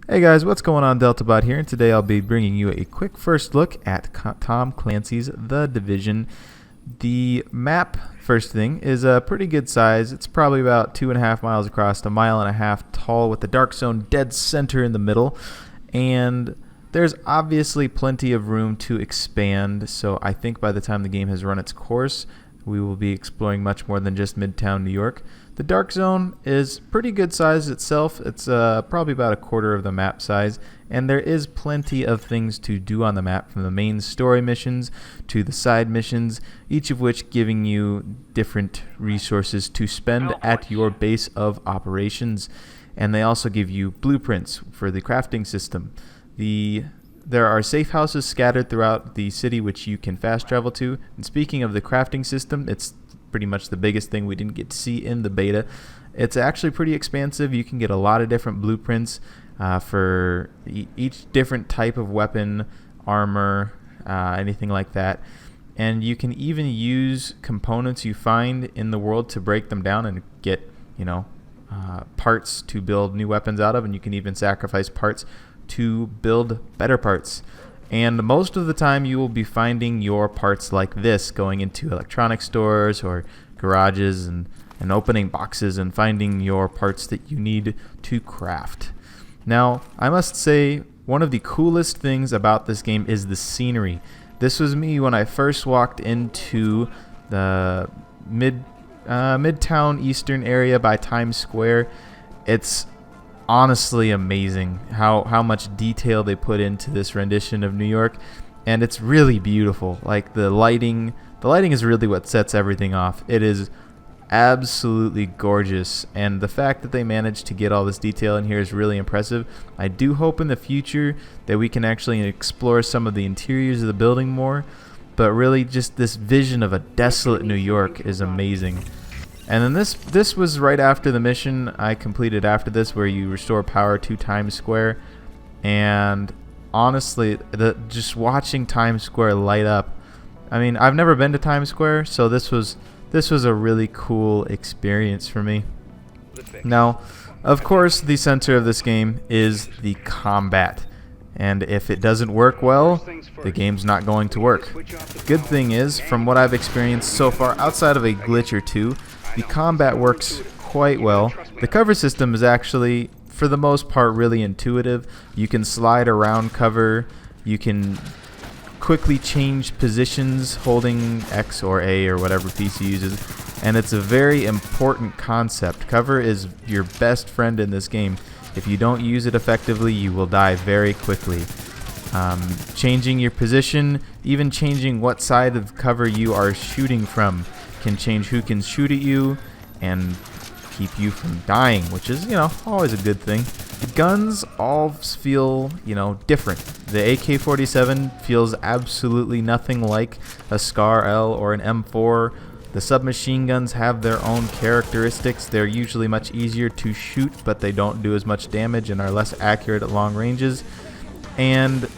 Hey guys, what's going on? DeltaBot here, and today I'll be bringing you a quick first look at Tom Clancy's The Division. The map, first thing, is a pretty good size. It's probably about 2.5 miles across, a mile and a half tall, with the dark zone dead center in the middle. And there's obviously plenty of room to expand, so I think by the time the game has run its course, we will be exploring much more than just Midtown New York. The dark zone is pretty good size itself. It's probably about a quarter of the map size, and there is plenty of things to do on the map, from the main story missions to the side missions, each of which giving you different resources to spend at your base of operations. And they also give you blueprints for the crafting system. There are safe houses scattered throughout the city which you can fast travel to. And speaking of the crafting system, it's pretty much the biggest thing we didn't get to see in the beta. It's actually pretty expansive. You can get a lot of different blueprints for each different type of weapon, armor, anything like that. And you can even use components you find in the world to break them down and get, parts to build new weapons out of. And you can even sacrifice parts to build better parts. And most of the time you will be finding your parts like this, going into electronic stores or garages and opening boxes and finding your parts that you need to craft. Now, I must say, one of the coolest things about this game is the scenery. This was me when I first walked into the Midtown Eastern area by Times Square. It's honestly amazing how much detail they put into this rendition of New York, and it's really beautiful. Like the lighting is really what sets everything off. It is absolutely gorgeous, and the fact that they managed to get all this detail in here is really impressive. I do hope in the future that we can actually explore some of the interiors of the building more, but really just this vision of a desolate New York is amazing. And then this was right after the mission I completed after this, where you restore power to Times Square. And honestly, just watching Times Square light up. I mean, I've never been to Times Square, so this was a really cool experience for me. Now, of course, the center of this game is the combat. And if it doesn't work well, the game's not going to work. Good thing is, from what I've experienced so far, outside of a glitch or two, the combat works quite well. The cover system is actually, for the most part, really intuitive. You can slide around cover. You can quickly change positions holding X or A or whatever PC uses. And it's a very important concept. Cover is your best friend in this game. If you don't use it effectively, you will die very quickly. Changing your position, even changing what side of cover you are shooting from, can change who can shoot at you and keep you from dying, which is, always a good thing. The guns all feel, different. The AK-47 feels absolutely nothing like a Scar L or an M4. The submachine guns have their own characteristics. They're usually much easier to shoot, but they don't do as much damage and are less accurate at long ranges. And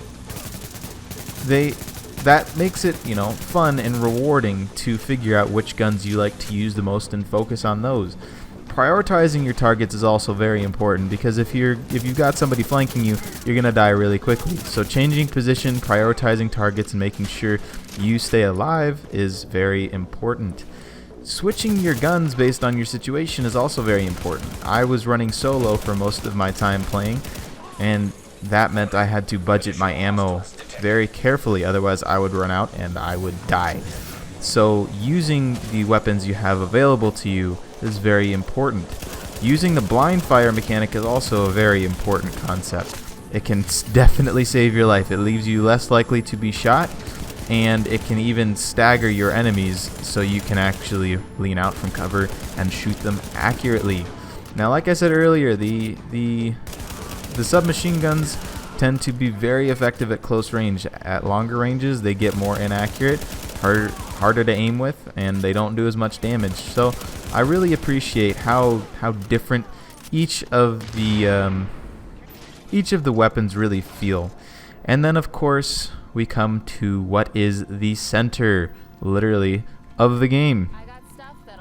that makes it, fun and rewarding to figure out which guns you like to use the most and focus on those. Prioritizing your targets is also very important, because if you've got somebody flanking you, you're gonna die really quickly. So changing position, prioritizing targets, and making sure you stay alive is very important. Switching your guns based on your situation is also very important. I was running solo for most of my time playing, and that meant I had to budget my ammo very carefully, otherwise I would run out and I would die. So using the weapons you have available to you is very important. Using the blind fire mechanic is also a very important concept. It can definitely save your life. It leaves you less likely to be shot, and it can even stagger your enemies so you can actually lean out from cover and shoot them accurately. Now, like I said earlier, the submachine guns tend to be very effective at close range. At longer ranges, they get more inaccurate, harder to aim with, and they don't do as much damage. So I really appreciate how different each of the weapons really feel. And then, of course, we come to what is the center, literally, of the game,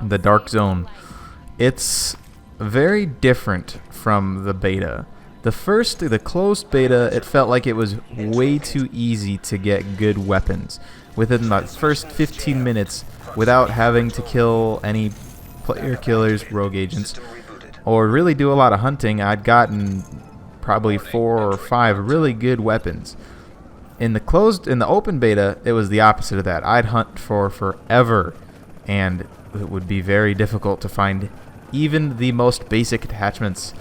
the dark zone. It's very different from the beta. The closed beta, it felt like it was way too easy to get good weapons within the first 15 minutes without having to kill any player killers, rogue agents, or really do a lot of hunting. I'd gotten probably 4 or 5 really good weapons. In the open beta, it was the opposite of that. I'd hunt for forever, and it would be very difficult to find even the most basic attachments.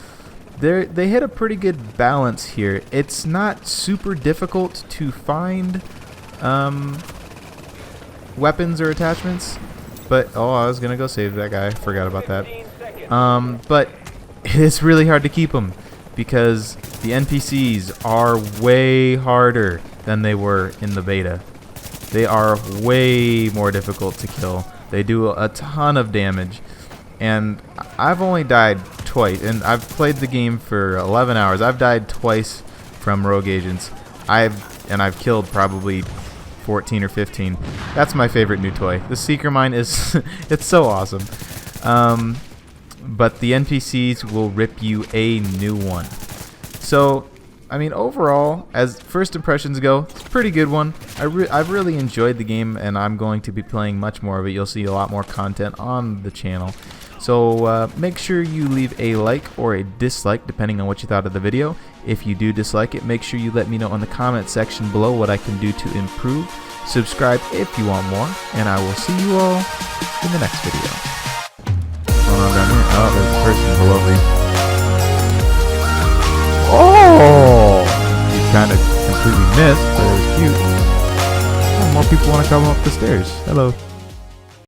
They hit a pretty good balance here. It's not super difficult to find weapons or attachments, but I was gonna go save that guy. Forgot about that. But it's really hard to keep them because the NPCs are way harder than they were in the beta. They are way more difficult to kill. They do a ton of damage, and I've only died twice, and I've played the game for 11 hours. I've died twice from rogue agents. I've killed probably 14 or 15. That's my favorite new toy. The Seeker Mine is it's so awesome. But the NPCs will rip you a new one. So, I mean, overall, as first impressions go, it's a pretty good one. I've really enjoyed the game, and I'm going to be playing much more of it. You'll see a lot more content on the channel. So make sure you leave a like or a dislike depending on what you thought of the video. If you do dislike it, make sure you let me know in the comment section below what I can do to improve. Subscribe if you want more, and I will see you all in the next video. What's going on down here? Oh, there's a person below me. Oh! You kind of completely missed, but it was cute. Oh, more people want to come up the stairs. Hello.